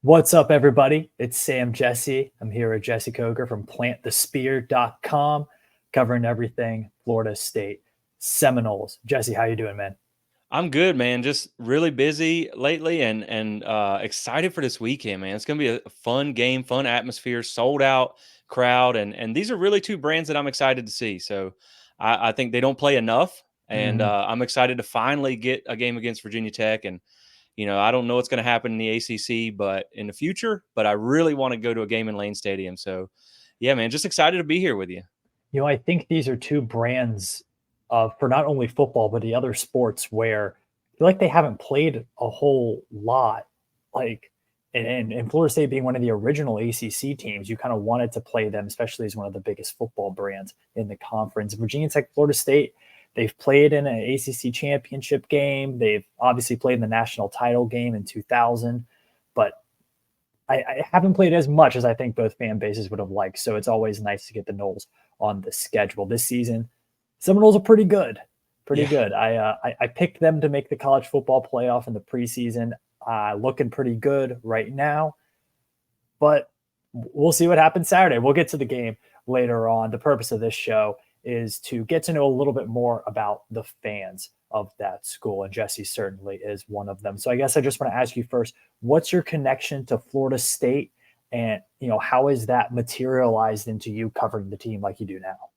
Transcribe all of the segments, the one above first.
What's up, everybody? It's Sam Jesse. I'm here with Jesse Coger from plantthespear.com, covering everything Florida State Seminoles. Jesse, how you doing, man? I'm good, man. Just really busy lately and excited for this weekend, man. It's gonna be a fun game, fun atmosphere, sold out crowd, and these are really two brands that I'm excited to see. So I think they don't play enough, and Mhm. I'm excited to finally get a game against Virginia Tech. And I don't know what's going to happen in the ACC, but in the future, but I really want to go to a game in Lane Stadium. So yeah, man, just excited to be here with you. I think these are two brands for not only football, but the other sports where I feel like they haven't played a whole lot. Like, and Florida State being one of the original ACC teams, you kind of wanted to play them, especially as one of the biggest football brands in the conference. Virginia Tech, Florida State, they've played in an ACC championship game. They've obviously played in the national title game in 2000, but I haven't played as much as I think both fan bases would have liked. So it's always nice to get the Knowles on the schedule this season. Seminoles are pretty good, pretty Yeah. good. I picked them to make the college football playoff in the preseason. Looking pretty good right now, but we'll see what happens Saturday. We'll get to the game later on. The purpose of this show is to get to know a little bit more about the fans of that school, and Jesse certainly is one of them. So I guess I just want to ask you first, what's your connection to Florida State, and how is that materialized into you covering the team like you do now?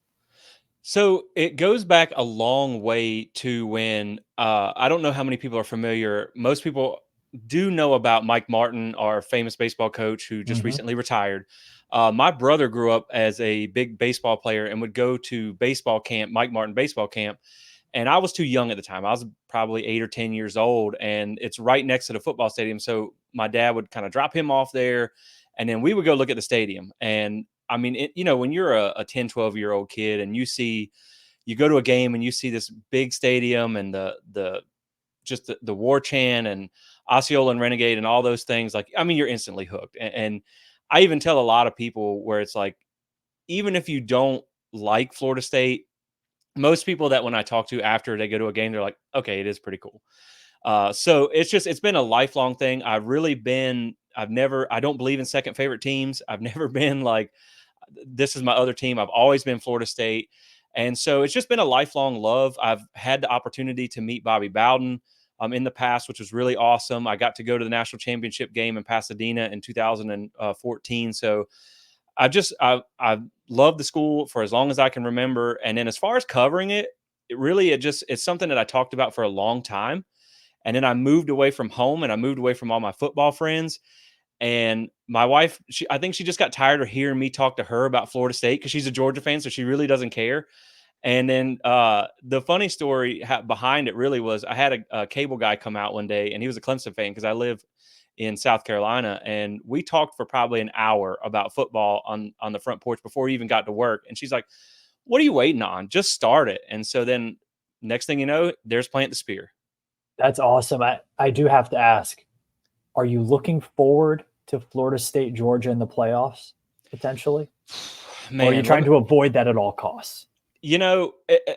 So it goes back a long way to when I don't know how many people are familiar. Most people do know about Mike Martin, our famous baseball coach who just Mm-hmm. recently retired. My brother grew up as a big baseball player and would go to baseball camp, Mike Martin baseball camp. And I was too young at the time. I was probably 8 or 10 years old, and it's right next to the football stadium. So my dad would kind of drop him off there, and then we would go look at the stadium. And I mean, when you're a 10, 12-year-old kid and you go to a game and you see this big stadium and the war chant and Osceola and Renegade and all those things, like, I mean, you're instantly hooked. And I even tell a lot of people where it's like, even if you don't like Florida State, most people that when I talk to after they go to a game, they're like, okay, it is pretty cool. So it's been a lifelong thing. I don't believe in second favorite teams. I've never been like, this is my other team. I've always been Florida State. And so it's just been a lifelong love. I've had the opportunity to meet Bobby Bowden in the past, which was really awesome. I got to go to the national championship game in Pasadena in 2014. So I've loved the school for as long as I can remember. And then as far as covering it, it's something that I talked about for a long time. And then I moved away from home and I moved away from all my football friends. And my wife, I think she just got tired of hearing me talk to her about Florida State because she's a Georgia fan, so she really doesn't care. And then the funny story behind it really was I had a cable guy come out one day, and he was a Clemson fan because I live in South Carolina, and we talked for probably an hour about football on the front porch before he even got to work. And she's like, "What are you waiting on? Just start it." And so then next thing you know, there's Plant the Spear. That's awesome. I do have to ask, are you looking forward to Florida State, Georgia in the playoffs potentially? Or are you Man, trying to avoid that at all costs?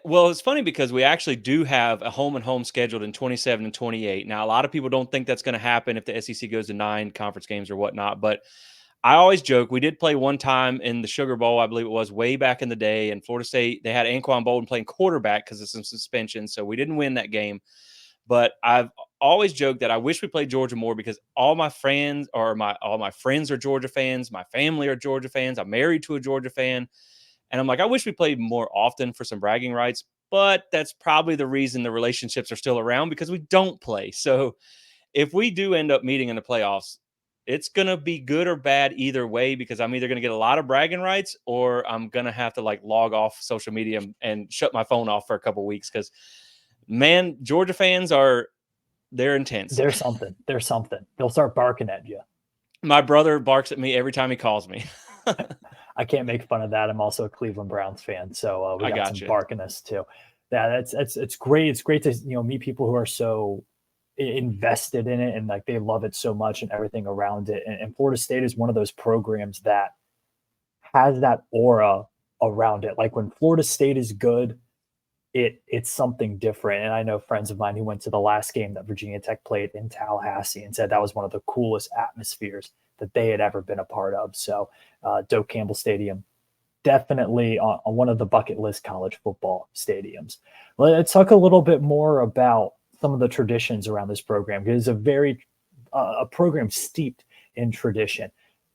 well, it's funny because we actually do have a home and home scheduled in 27 and 28. Now, a lot of people don't think that's going to happen if the SEC goes to 9 conference games or whatnot, but I always joke we did play one time in the Sugar Bowl, I believe it was way back in the day, and Florida State, they had Anquan Bolden playing quarterback because of some suspension, so we didn't win that game. But I've always joked that I wish we played Georgia more because all my friends are Georgia fans, my family are Georgia fans. I'm married to a Georgia fan. And I'm like, I wish we played more often for some bragging rights, but that's probably the reason the relationships are still around because we don't play. So if we do end up meeting in the playoffs, it's going to be good or bad either way because I'm either going to get a lot of bragging rights or I'm going to have to like log off social media and shut my phone off for a couple weeks because, man, Georgia fans they're intense. There's something. There's something. They'll start barking at you. My brother barks at me every time he calls me. I can't make fun of that. I'm also a Cleveland Browns fan, so we I got some got you. barkiness too. Yeah, that's it's great. It's great to meet people who are so invested in it and like they love it so much and everything around it. And Florida State is one of those programs that has that aura around it. Like when Florida State is good, it's something different. And I know friends of mine who went to the last game that Virginia Tech played in Tallahassee and said that was one of the coolest atmospheres that they had ever been a part of. So Doak Campbell Stadium, definitely on one of the bucket list college football stadiums. Let's talk a little bit more about some of the traditions around this program, because it's a program steeped in tradition.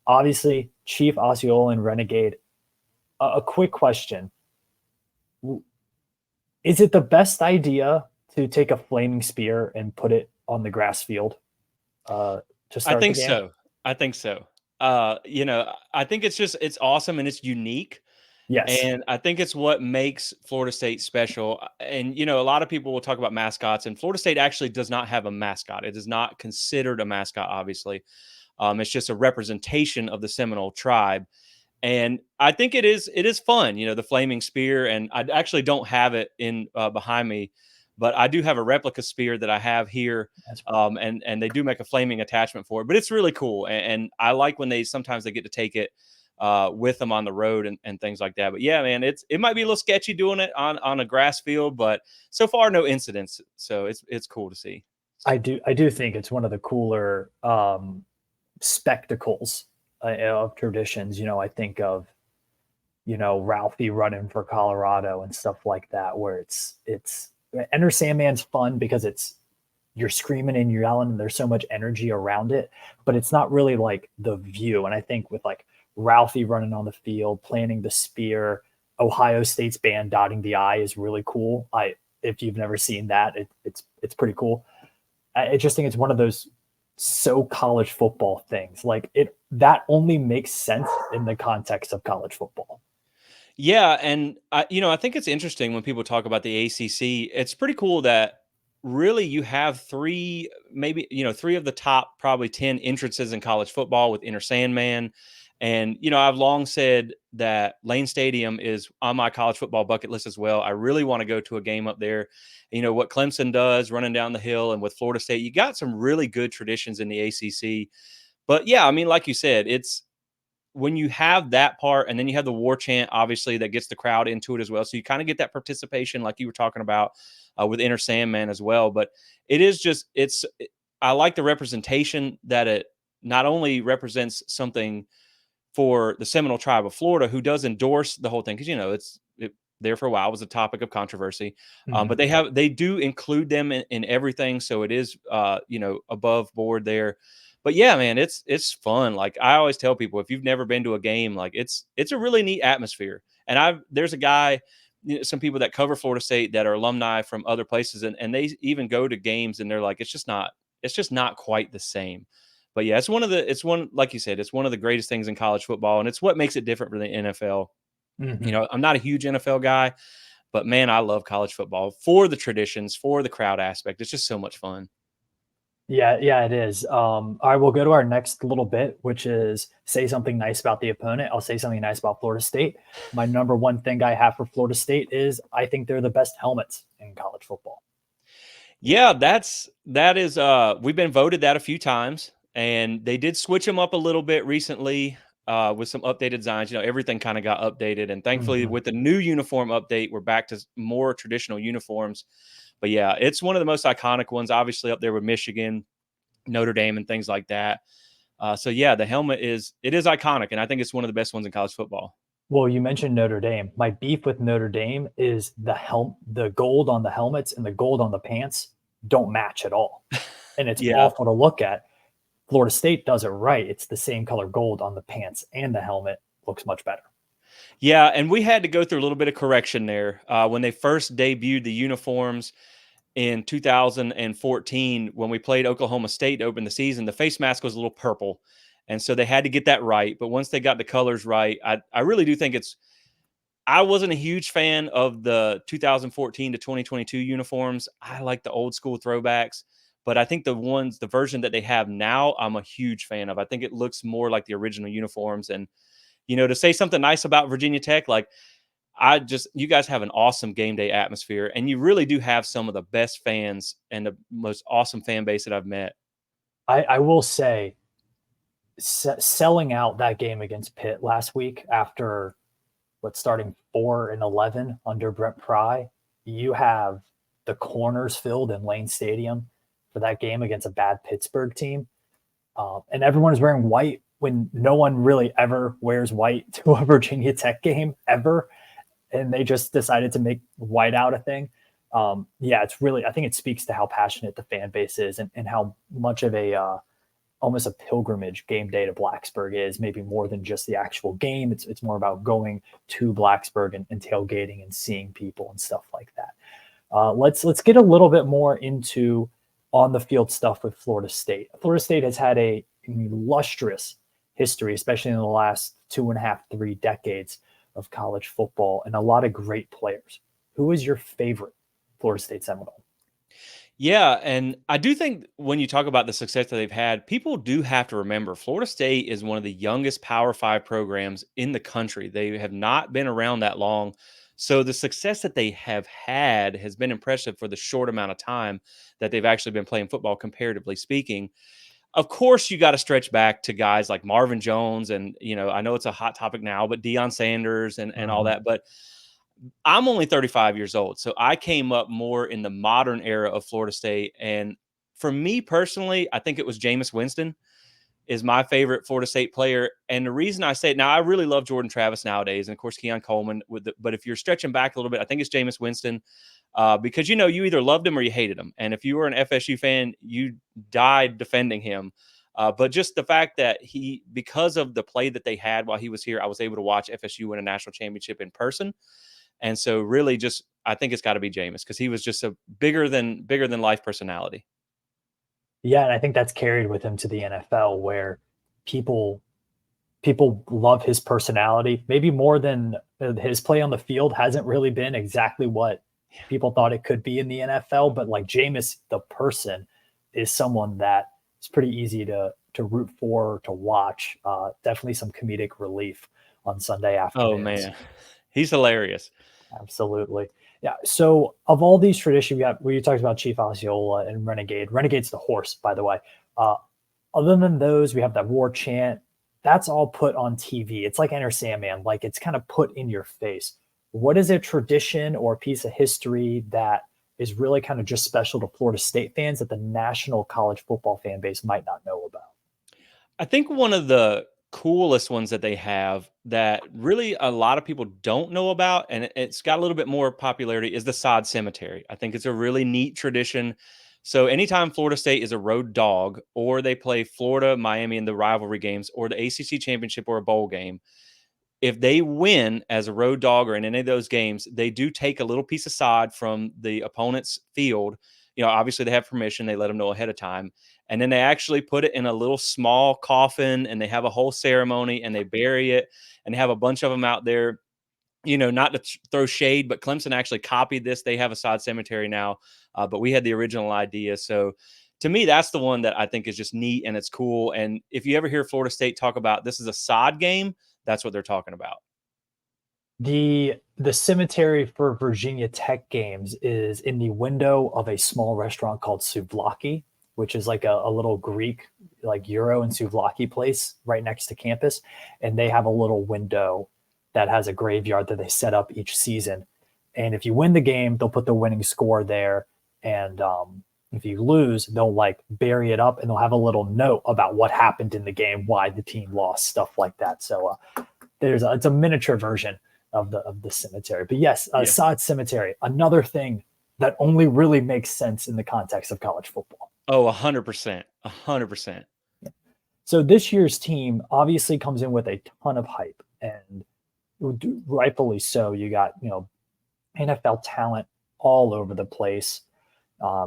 Obviously, Chief Osceola and Renegade. A quick question: is it the best idea to take a flaming spear and put it on the grass field to I start the think game? so. I think so. I think it's awesome and it's unique. Yes. And I think it's what makes Florida State special. And, a lot of people will talk about mascots, and Florida State actually does not have a mascot. It is not considered a mascot, obviously. It's just a representation of the Seminole tribe. And I think it is fun, the flaming spear. And I actually don't have it in behind me, but I do have a replica spear that I have here. That's And they do make a flaming attachment for it, but it's really cool. And I like when sometimes they get to take it with them on the road and things like that. But yeah, man, it might be a little sketchy doing it on a grass field, but so far no incidents. So it's cool to see. I do think it's one of the cooler spectacles of traditions. I think of Ralphie running for Colorado and stuff like that, where it's Enter Sandman's fun because you're screaming and you're yelling and there's so much energy around it, but it's not really like the view. And I think with like Ralphie running on the field, planting the spear, Ohio State's band dotting the I is really cool. If you've never seen that, it's pretty cool. I just think it's one of those so college football things. Like that only makes sense in the context of college football. Yeah, and I think it's interesting when people talk about the ACC. It's pretty cool that really you have three, maybe three of the top probably 10 entrances in college football with Inner Sandman. And I've long said that Lane Stadium is on my college football bucket list as well. I really want to go to a game up there. What Clemson does running down the hill, and with Florida State, you got some really good traditions in the ACC. But yeah, I mean, like you said, it's when you have that part, and then you have the war chant, obviously, that gets the crowd into it as well. So you kind of get that participation, like you were talking about with Inner Sandman as well. But it is just, I like the representation that it not only represents something for the Seminole tribe of Florida, who does endorse the whole thing, because there for a while was a topic of controversy, but Mhm. they do include them in everything, so it is above board there. But yeah, man, it's fun. Like I always tell people, if you've never been to a game, like it's a really neat atmosphere. And there's a guy, some people that cover Florida State that are alumni from other places, and they even go to games, and they're like, it's just not quite the same. But yeah, it's one like you said, it's one of the greatest things in college football, and it's what makes it different from the NFL. Mhm. I'm not a huge NFL guy, but man, I love college football for the traditions, for the crowd aspect. It's just so much fun. Yeah, yeah, it is. All right, we'll go to our next little bit, which is say something nice about the opponent. I'll say something nice about Florida State. My number one thing I have for Florida State is I think they're the best helmets in college football. Yeah, that is we've been voted that a few times, and they did switch them up a little bit recently with some updated designs. Everything kind of got updated, and thankfully Mhm. with the new uniform update, we're back to more traditional uniforms. But yeah, it's one of the most iconic ones, obviously up there with Michigan, Notre Dame, and things like that. So yeah, the helmet is iconic, and I think it's one of the best ones in college football. Well, you mentioned Notre Dame. My beef with Notre Dame is the gold on the helmets and the gold on the pants don't match at all. And it's Yeah. awful to look at. Florida State does it right. It's the same color gold on the pants and the helmet. Looks much better. Yeah, and we had to go through a little bit of correction there when they first debuted the uniforms in 2014 when we played Oklahoma State to open the season. The face mask was a little purple, and so they had to get that right. But once they got the colors right, I really do think it's. I wasn't a huge fan of the 2014 to 2022 uniforms. I like the old school throwbacks, but I think the version that they have now, I'm a huge fan of. I think it looks more like the original uniforms, and to say something nice about Virginia Tech, like you guys have an awesome game day atmosphere, and you really do have some of the best fans and the most awesome fan base that I've met. I will say, selling out that game against Pitt last week after starting 4-11 under Brent Pry. you have the corners filled in Lane Stadium for that game against a bad Pittsburgh team. And everyone is wearing white when no one really ever wears white to a Virginia Tech game ever. And they just decided to make white out a thing. Yeah, it's really, I think it speaks to how passionate the fan base is, and how much of a, almost a pilgrimage game day to Blacksburg is, maybe more than just the actual game. It's more about going to Blacksburg and tailgating and seeing people and stuff like that. Let's get a little bit more into on the field stuff with Florida State. Florida State has had an illustrious history, especially in the last 2.5, 3 decades of college football, and a lot of great players. Who is your favorite Florida State Seminole? Yeah, and I do think when you talk about the success that they've had, people do have to remember Florida State is one of the youngest Power 5 programs in the country. They have not been around that long. So the success that they have had has been impressive for the short amount of time that they've actually been playing football, comparatively speaking. Of course, you got to stretch back to guys like Marvin Jones, and I know it's a hot topic now, but Deion Sanders and all Mhm. that. But I'm only 35 years old, so I came up more in the modern era of Florida State. And for me personally, I think it was Jameis Winston is my favorite Florida State player. And the reason I say it now, I really love Jordan Travis nowadays, and of course Keon Coleman. But if you're stretching back a little bit, I think it's Jameis Winston, because you either loved him or you hated him. And if you were an FSU fan, you died defending him. But just the fact that because of the play that they had while he was here, I was able to watch FSU win a national championship in person. And so really just I think it's gotta be Jameis because he was just a bigger than life personality. Yeah, and I think that's carried with him to the NFL, where people people love his personality, maybe more than his play on the field hasn't really been exactly what people thought it could be in the NFL. But like Jameis, the person, is someone that is pretty easy to root for, to watch. Definitely some comedic relief on Sunday Oh, afternoons. man. He's hilarious. Absolutely. Yeah. So of all these traditions, we talked about Chief Osceola and Renegade. Renegade's the horse, by the way. Uh, other than those, we have that war chant. That's all put on TV. It's like Enter Sandman, like it's kind of put in your face. What is a tradition or a piece of history that is really kind of just special to Florida State fans that the national college football fan base might not know about? I think one of the coolest ones that they have that really a lot of people don't know about, and it's got a little bit more popularity, is the sod cemetery. I think it's a really neat tradition. So anytime Florida State is a road dog, or they play Florida, Miami in the rivalry games, or the ACC championship or a bowl game, if they win as a road dog or in any of those games, they do take a little piece of sod from the opponent's field. Obviously they have permission. They let them know ahead of time. And then they actually put it in a little small coffin and they have a whole ceremony and they bury it and they have a bunch of them out there. Not to throw shade, but Clemson actually copied this. They have a sod cemetery now, but we had the original idea. So to me, that's the one that I think is just neat and it's cool. And if you ever hear Florida State talk about this is a sod game, that's what they're talking about. The cemetery for Virginia Tech games is in the window of a small restaurant called Souvlaki, which is like a little Greek, like Euro and souvlaki place right next to campus. And they have a little window that has a graveyard that they set up each season. And if you win the game, they'll put the winning score there. And if you lose, they'll like bury it up and they'll have a little note about what happened in the game, why the team lost, stuff like that. So it's a miniature version of the cemetery. But yes, Yeah. Sod Cemetery, another thing that only really makes sense in the context of college football. Oh, 100%. 100%. So this year's team obviously comes in with a ton of hype, and rightfully so. You got NFL talent all over the place.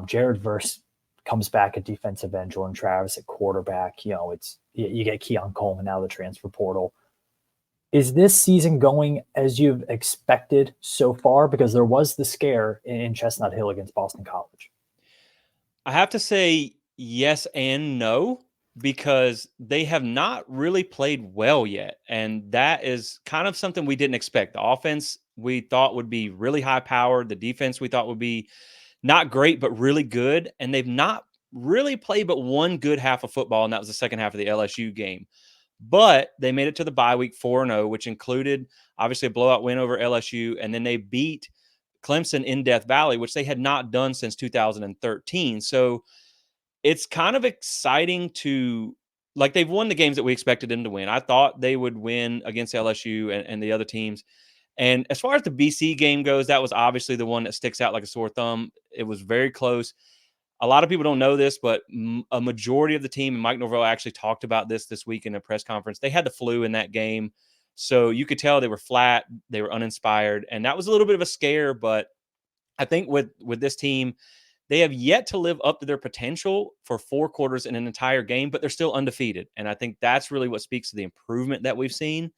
Jared Verse comes back at defensive end, Jordan Travis at quarterback. It's you get Keon Coleman out of the transfer portal. Is this season going as you've expected so far? Because there was the scare in Chestnut Hill against Boston College. I have to say yes and no because they have not really played well yet. And that is kind of something we didn't expect. The offense we thought would be really high powered, the defense we thought would be not great, but really good. And they've not really played but one good half of football, and that was the second half of the LSU game. But they made it to the bye week 4-0, which included obviously a blowout win over LSU, and then they beat Clemson in Death Valley, which they had not done since 2013. So it's kind of exciting to, like, they've won the games that we expected them to win. I thought they would win against LSU and the other teams. And as far as the BC game goes, that was obviously the one that sticks out like a sore thumb. It was very close. A lot of people don't know this, but a majority of the team, and Mike Norvell actually talked about this week in a press conference, they had the flu in that game. So you could tell they were flat, they were uninspired, and that was a little bit of a scare. But I think with this team, they have yet to live up to their potential for 4 quarters in an entire game, but they're still undefeated. And I think that's really what speaks to the improvement that we've seen.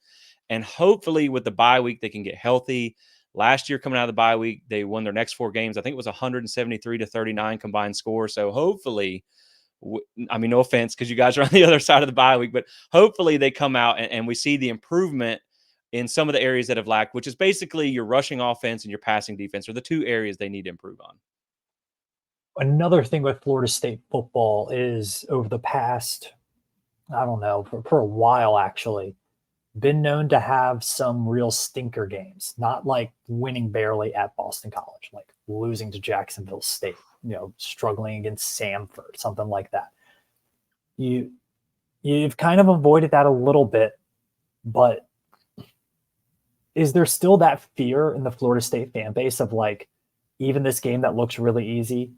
And hopefully with the bye week, they can get healthy. Last year, coming out of the bye week, they won their next 4 games. I think it was 173-39 combined score. So hopefully, I mean, no offense, because you guys are on the other side of the bye week, but hopefully they come out and we see the improvement in some of the areas that have lacked, which is basically your rushing offense and your passing defense are the 2 areas they need to improve on. Another thing with Florida State football is over the past, I don't know, for a while actually, been known to have some real stinker games, not like winning barely at Boston College, like losing to Jacksonville State, struggling against Samford, something like that. You you've kind of avoided that a little bit, but is there still that fear in the Florida State fan base of like, even this game that looks really easy,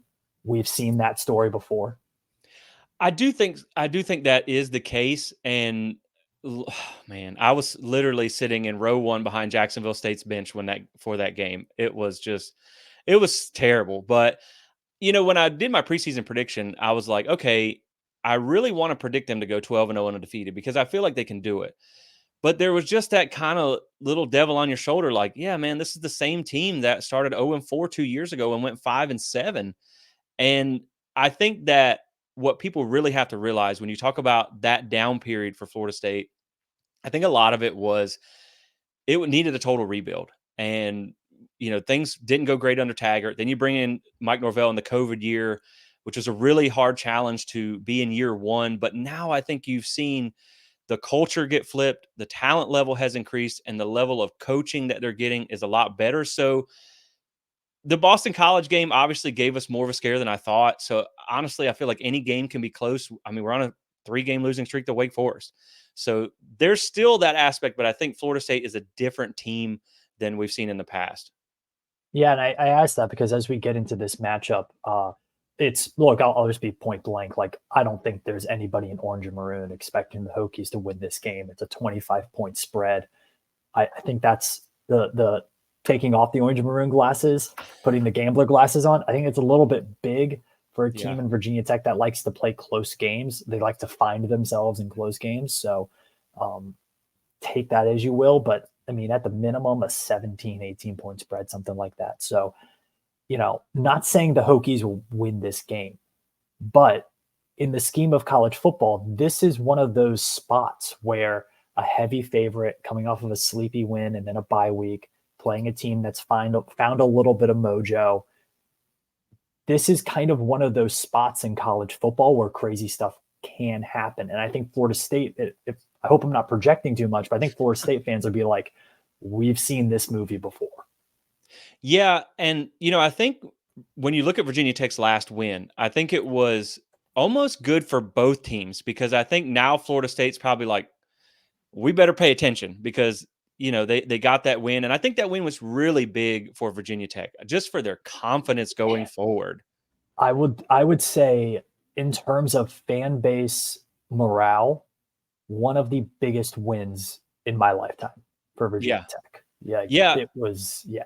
we've seen that story before? I do think that is the case. And man, I was literally sitting in row one behind Jacksonville State's bench when that for that game. It was terrible. But when I did my preseason prediction, I was like, okay, I really want to predict them to go 12-0 undefeated because I feel like they can do it. But there was just that kind of little devil on your shoulder, like, yeah, man, this is the same team that started 0-4 2 years ago and went 5-7. And I think that what people really have to realize when you talk about that down period for Florida State, I think a lot of it was needed a total rebuild. And, things didn't go great under Taggart. Then you bring in Mike Norvell in the COVID year, which was a really hard challenge to be in year one. But now I think you've seen the culture get flipped, the talent level has increased, and the level of coaching that they're getting is a lot better. So the Boston College game obviously gave us more of a scare than I thought. So honestly, I feel like any game can be close. I mean, we're on a 3-game losing streak to Wake Forest. So there's still that aspect, but I think Florida State is a different team than we've seen in the past. Yeah, and I asked that because as we get into this matchup, it's look, I'll just be point blank. Like, I don't think there's anybody in orange and maroon expecting the Hokies to win this game. It's a 25-point spread. I think that's the taking off the orange and maroon glasses, putting the gambler glasses on. I think it's a little bit big for a Yeah. team in Virginia Tech that likes to play close games. They like to find themselves in close games. So um, take that as you will. But I mean, at the minimum, a 17, 18-point spread, something like that. So, not saying the Hokies will win this game, but in the scheme of college football, this is one of those spots where a heavy favorite coming off of a sleepy win and then a bye week, playing a team that's found a little bit of mojo. This is kind of one of those spots in college football where crazy stuff can happen. And I think Florida State, if I hope I'm not projecting too much, but I think Florida State fans would be like, we've seen this movie before. Yeah. And, I think when you look at Virginia Tech's last win, I think it was almost good for both teams because I think now Florida State's probably like, we better pay attention because they got that win, and I think that win was really big for Virginia Tech just for their confidence going forward. I would say in terms of fan base morale, one of the biggest wins in my lifetime for Virginia Yeah, Tech. Yeah, yeah, it was. Yeah,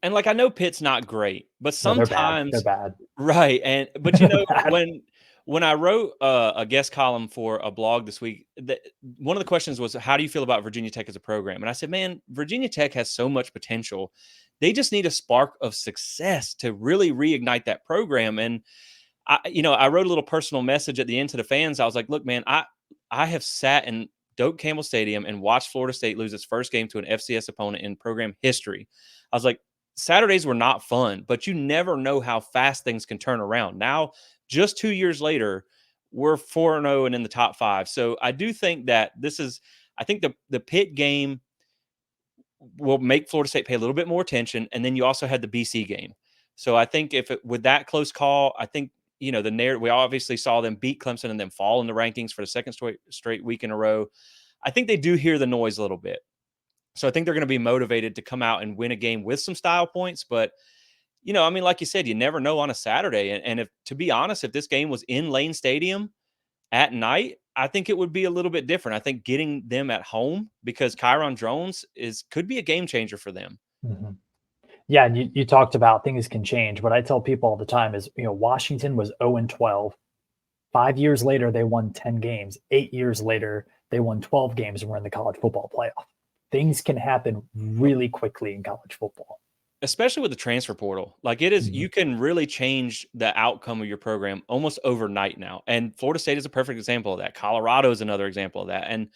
and like I know Pitt's not great, but no, they're bad. They're sometimes bad. right, and but They're bad. when I wrote a guest column for a blog this week, one of the questions was, "How do you feel about Virginia Tech as a program?" And I said, "Man, Virginia Tech has so much potential. They just need a spark of success to really reignite that program." And I wrote a little personal message at the end to the fans. I was like, "Look, man, I have sat in Doak Campbell Stadium and watched Florida State lose its first game to an FCS opponent in program history." I was like, Saturdays were not fun, but you never know how fast things can turn around. Now, just 2 years later, we're 4-0 and in the top five. So I do think that I think the Pitt game will make Florida State pay a little bit more attention. And then you also had the BC game. So I think with that close call, I think, the narrative, we obviously saw them beat Clemson and then fall in the rankings for the second straight week in a row. I think they do hear the noise a little bit. So I think they're going to be motivated to come out and win a game with some style points. But, like you said, you never know on a Saturday. And if, to be honest, if this game was in Lane Stadium at night, I think it would be a little bit different. I think getting them at home, because Kyron Jones could be a game changer for them. Mm-hmm. Yeah, and you talked about things can change. What I tell people all the time is, Washington was 0-12. 5 years later, they won 10 games. 8 years later, they won 12 games and were in the college football playoff. Things can happen really quickly in college football. Especially with the transfer portal. Like it is, Mm-hmm. you can really change the outcome of your program almost overnight now. And Florida State is a perfect example of that. Colorado is another example of that. And,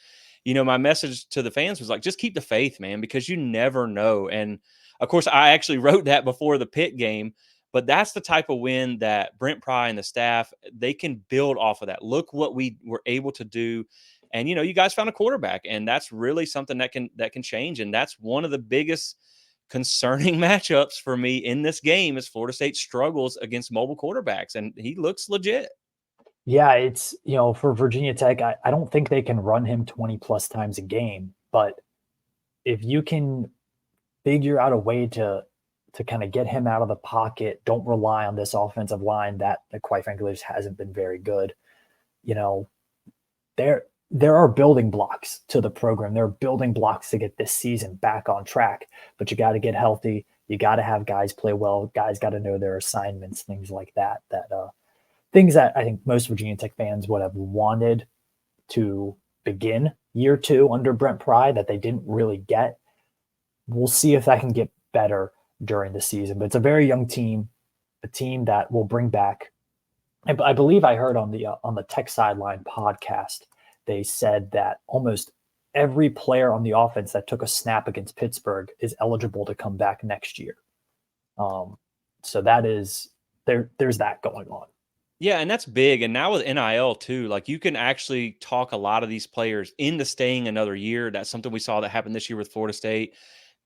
my message to the fans was like, just keep the faith, man, because you never know. And of course, I actually wrote that before the Pitt game, but that's the type of win that Brent Pry and the staff, they can build off of that. Look what we were able to do. And, you guys found a quarterback, and that's really something that can change. And that's one of the biggest concerning matchups for me in this game is Florida State struggles against mobile quarterbacks, and he looks legit. Yeah, it's, for Virginia Tech, I don't think they can run him 20 plus times a game, but if you can figure out a way to kind of get him out of the pocket, don't rely on this offensive line that quite frankly just hasn't been very good. You know, there are building blocks to the program. There are building blocks to get this season back on track, but you got to get healthy. You got to have guys play well. Guys got to know their assignments, things like that. Things that I think most Virginia Tech fans would have wanted to begin year two under Brent Pry that they didn't really get. We'll see if that can get better during the season. But it's a very young team, a team that will bring back. I believe I heard on the Tech Sideline podcast, they said that almost every player on the offense that took a snap against Pittsburgh is eligible to come back next year. So that is there's that going on. Yeah, and that's big. And now with NIL too, like you can actually talk a lot of these players into staying another year. That's something we saw that happened this year with Florida State.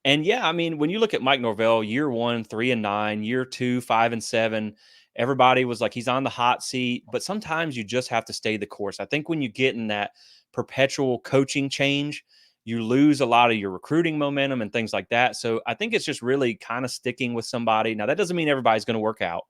And yeah, I mean, when you look at Mike Norvell, year 1, 3-9, year 2, 5-7, everybody was like, he's on the hot seat. But sometimes you just have to stay the course. I think when you get in that perpetual coaching change, you lose a lot of your recruiting momentum and things like that. So I think it's just really kind of sticking with somebody. Now, that doesn't mean everybody's going to work out.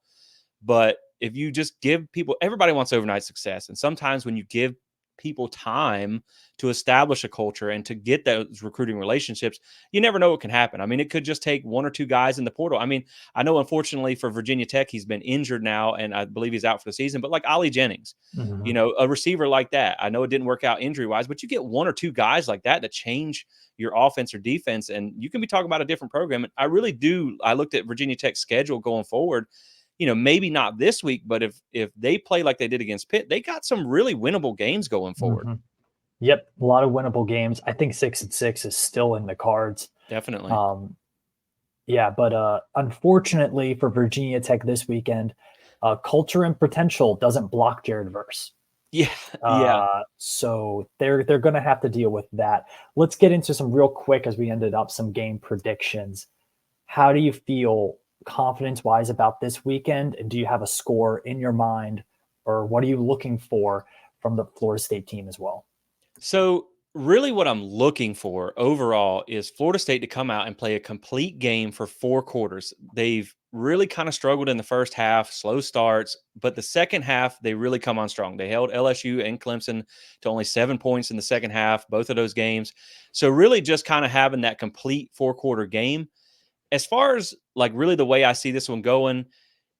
But if you just give people, everybody wants overnight success. And sometimes when you give people time to establish a culture and to get those recruiting relationships, you never know what can happen. I mean, it could just take 1 or 2 guys in the portal. I mean, I know unfortunately for Virginia Tech, he's been injured now, and I believe he's out for the season, but like Ollie Jennings, a receiver like that, I know it didn't work out injury wise, but you get 1 or 2 guys like that change your offense or defense, and you can be talking about a different program. And I really do. I looked at Virginia Tech's schedule going forward. Maybe not this week, but if they play like they did against Pitt, they got some really winnable games going forward. Mm-hmm. Yep, a lot of winnable games. I think 6-6 is still in the cards. Definitely. Yeah, but unfortunately for Virginia Tech this weekend, culture and potential doesn't block Jared Verse. Yeah. So they're going to have to deal with that. Let's get into some real quick as we ended up some game predictions. How do you feel confidence-wise about this weekend? And do you have a score in your mind, or what are you looking for from the Florida State team as well? So really what I'm looking for overall is Florida State to come out and play a complete game for 4 quarters. They've really kind of struggled in the first half, slow starts, but the second half, they really come on strong. They held LSU and Clemson to only 7 points in the second half, both of those games. So really just kind of having that complete 4-quarter game. As far as like really the way I see this one going,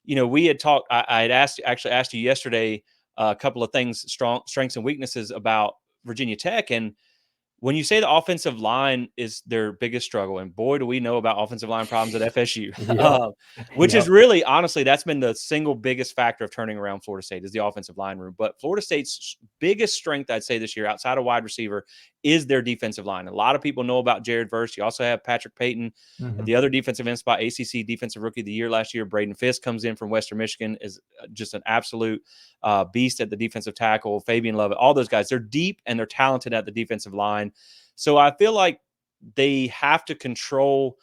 we had talked, I had asked you yesterday a couple of things, strengths and weaknesses about Virginia Tech. And when you say the offensive line is their biggest struggle, and boy, do we know about offensive line problems at FSU, which is really, honestly, that's been the single biggest factor of turning around Florida State is the offensive line room. But Florida State's biggest strength, I'd say this year, outside of wide receiver, is their defensive line. A lot of people know about Jared Verse. You also have Patrick Payton at the other defensive end spot, ACC Defensive Rookie of the Year last year. Braden Fisk comes in from Western Michigan, is just an absolute beast at the defensive tackle. Fabian Lovett, all those guys, they're deep and they're talented at the defensive line. So I feel like they have to control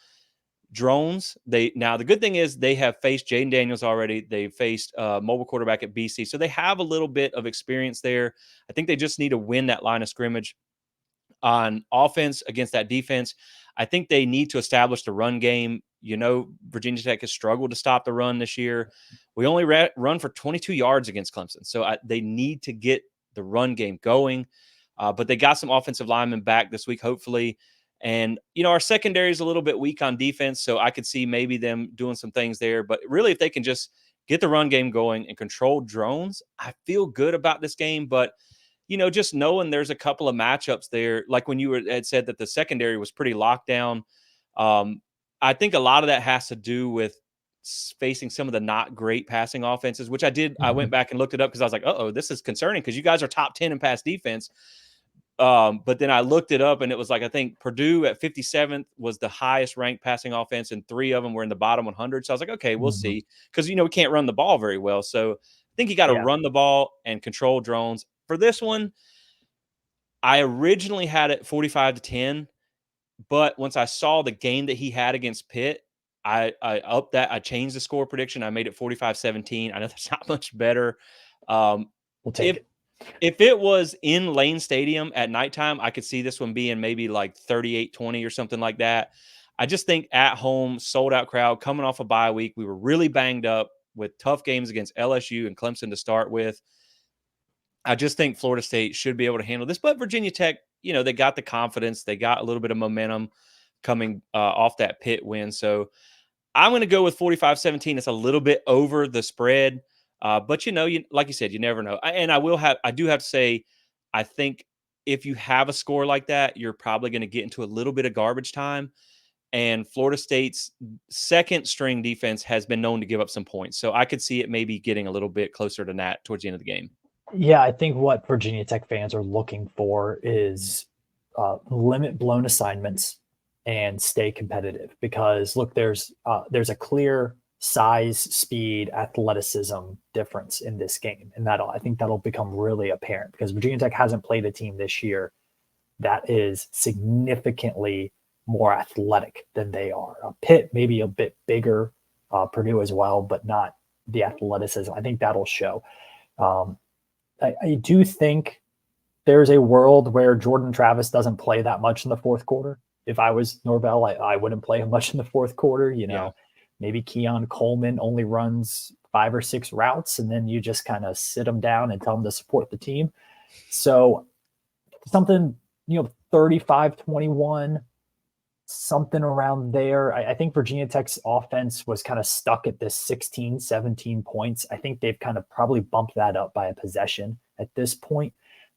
drones. Now the good thing is they have faced Jaden Daniels already. They faced mobile quarterback at BC, so they have a little bit of experience there. I think they just need to win that line of scrimmage on offense against that defense. I think they need to establish the run game. Virginia Tech has struggled to stop the run this year. We only run for 22 yards against Clemson, so they need to get the run game going. But they got some offensive linemen back this week, hopefully. And, our secondary is a little bit weak on defense, so I could see maybe them doing some things there. But really, if they can just get the run game going and control drones, I feel good about this game. But, just knowing there's a couple of matchups there, like when you had said that the secondary was pretty locked down, I think a lot of that has to do with facing some of the not great passing offenses, which I did. I went back and looked it up because I was like, uh-oh, this is concerning because you guys are top 10 in pass defense. But then I looked it up and it was like, I think Purdue at 57th was the highest ranked passing offense, and 3 of them were in the bottom 100. So I was like, okay, we'll see. Because, we can't run the ball very well. So I think you got to run the ball and control drones. For this one, I originally had it 45-10, but once I saw the game that he had against Pitt, I upped that. I changed the score prediction. I made it 45-17. I know that's not much better. We'll take it. If it was in Lane Stadium at nighttime, I could see this one being maybe like 38-20 or something like that. I just think at home, sold out crowd, coming off a bye week, we were really banged up with tough games against LSU and Clemson to start with. I just think Florida State should be able to handle this. But Virginia Tech, they got the confidence. They got a little bit of momentum coming off that Pitt win. So I'm going to go with 45-17. It's a little bit over the spread. But, like you said, you never know. I do have to say, I think if you have a score like that, you're probably going to get into a little bit of garbage time. And Florida State's second string defense has been known to give up some points. So I could see it maybe getting a little bit closer to that towards the end of the game. Yeah, I think what Virginia Tech fans are looking for is limit blown assignments and stay competitive. Because look, there's a clear size, speed, athleticism difference in this game, and I think that'll become really apparent because Virginia Tech hasn't played a team this year that is significantly more athletic than they are. Pitt maybe a bit bigger, Purdue as well, but not the athleticism. I think that'll show. I do think there's a world where Jordan Travis doesn't play that much in the fourth quarter. If I was Norvell, I wouldn't play him much in the fourth quarter. Maybe Keon Coleman only runs 5 or 6 routes, and then you just kind of sit him down and tell him to support the team. So something, 35-21, something around there. I think Virginia Tech's offense was kind of stuck at this 16, 17 points. I think they've kind of probably bumped that up by a possession at this point.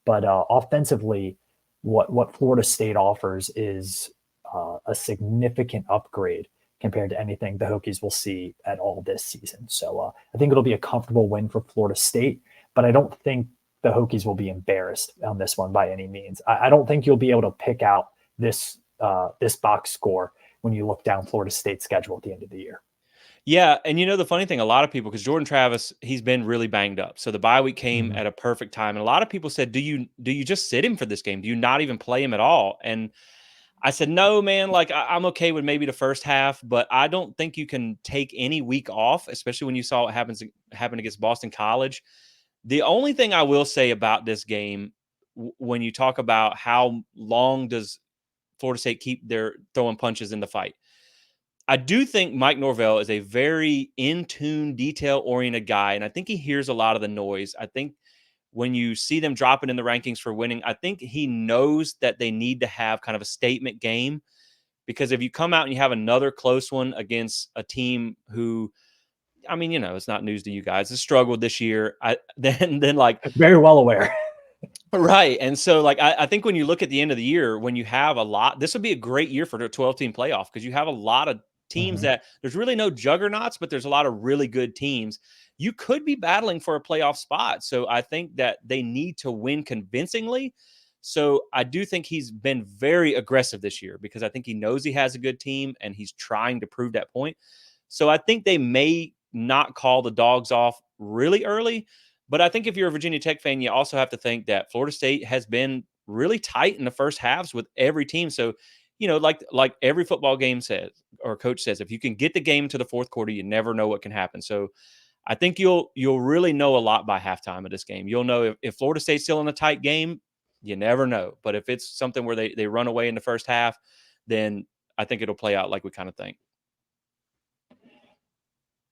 But offensively, what Florida State offers is a significant upgrade compared to anything the Hokies will see at all this season. So I think it'll be a comfortable win for Florida State, but I don't think the Hokies will be embarrassed on this one by any means. I don't think you'll be able to pick out this box score when you look down Florida State's schedule at the end of the year. Yeah, and the funny thing, a lot of people, because Jordan Travis, he's been really banged up. So the bye week came at a perfect time. And a lot of people said, do you just sit him for this game? Do you not even play him at all? And I said, no, man, like I'm okay with maybe the first half, but I don't think you can take any week off, especially when you saw what happened against Boston College. The only thing I will say about this game, when you talk about how long does Florida State keep their throwing punches in the fight, I do think Mike Norvell is a very in-tune, detail-oriented guy, and I think he hears a lot of the noise. I think when you see them dropping in the rankings for winning, I think he knows that they need to have kind of a statement game, because if you come out and you have another close one against a team who, I mean, it's not news to you guys, has struggled this year, then like very well aware. Right. And so, like, I think when you look at the end of the year, when you have a lot, this would be a great year for the 12-team playoff, because you have a lot of teams that there's really no juggernauts, but there's a lot of really good teams. You could be battling for a playoff spot. So I think that they need to win convincingly. So I do think he's been very aggressive this year, because I think he knows he has a good team and he's trying to prove that point. So I think they may not call the dogs off really early. But I think if you're a Virginia Tech fan, you also have to think that Florida State has been really tight in the first halves with every team. So like every football game says or coach says, if you can get the game to the fourth quarter, you never know what can happen. So I think you'll really know a lot by halftime of this game. You'll know if Florida State's still in a tight game, you never know. But if it's something where they run away in the first half, then I think it'll play out like we kind of think.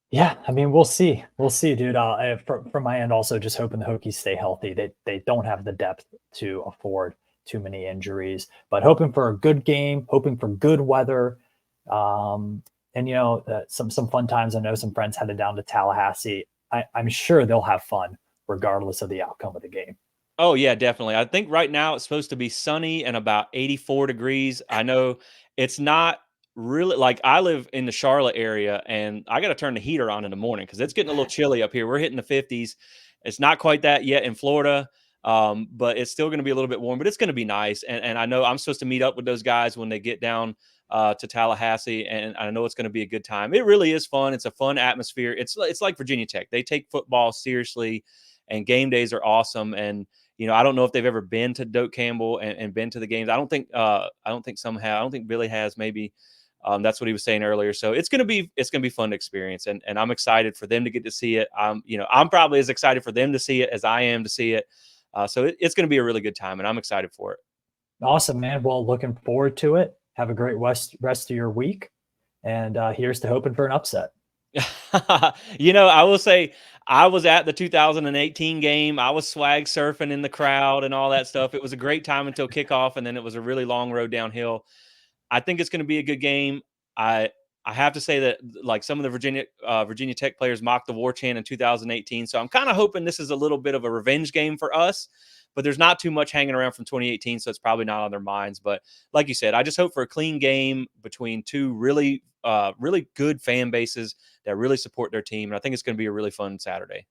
Yeah, I mean, we'll see. We'll see, dude. From my end, also just hoping the Hokies stay healthy. They don't have the depth to afford too many injuries, but hoping for a good game, hoping for good weather, and some fun times. I know some friends headed down to Tallahassee. I'm sure they'll have fun regardless of the outcome of the game. Oh, yeah, definitely. I think right now it's supposed to be sunny and about 84 degrees. I know it's not really like I live in the Charlotte area and I got to turn the heater on in the morning because it's getting a little chilly up here. We're hitting the 50s. It's not quite that yet in Florida, but it's still going to be a little bit warm, but it's going to be nice. And I know I'm supposed to meet up with those guys when they get down to Tallahassee, and I know it's going to be a good time. It really is fun. It's a fun atmosphere. It's like Virginia Tech. They take football seriously, and game days are awesome. And I don't know if they've ever been to Doak Campbell and been to the games. I don't think some have. I don't think Billy has. Maybe that's what he was saying earlier. So it's gonna be fun to experience, and I'm excited for them to get to see it. I'm probably as excited for them to see it as I am to see it. So it's gonna be a really good time, and I'm excited for it. Awesome, man. Well, looking forward to it. Have a great rest of your week, and here's to hoping for an upset. I will say I was at the 2018 game. I was swag surfing in the crowd and all that stuff. It was a great time until kickoff, and then it was a really long road downhill. I think it's going to be a good game. I I have to say that like some of the Virginia Tech players mocked the war chant in 2018. So I'm kind of hoping this is a little bit of a revenge game for us. But there's not too much hanging around from 2018, so it's probably not on their minds. But like you said, I just hope for a clean game between two really good fan bases that really support their team. And I think it's going to be a really fun Saturday.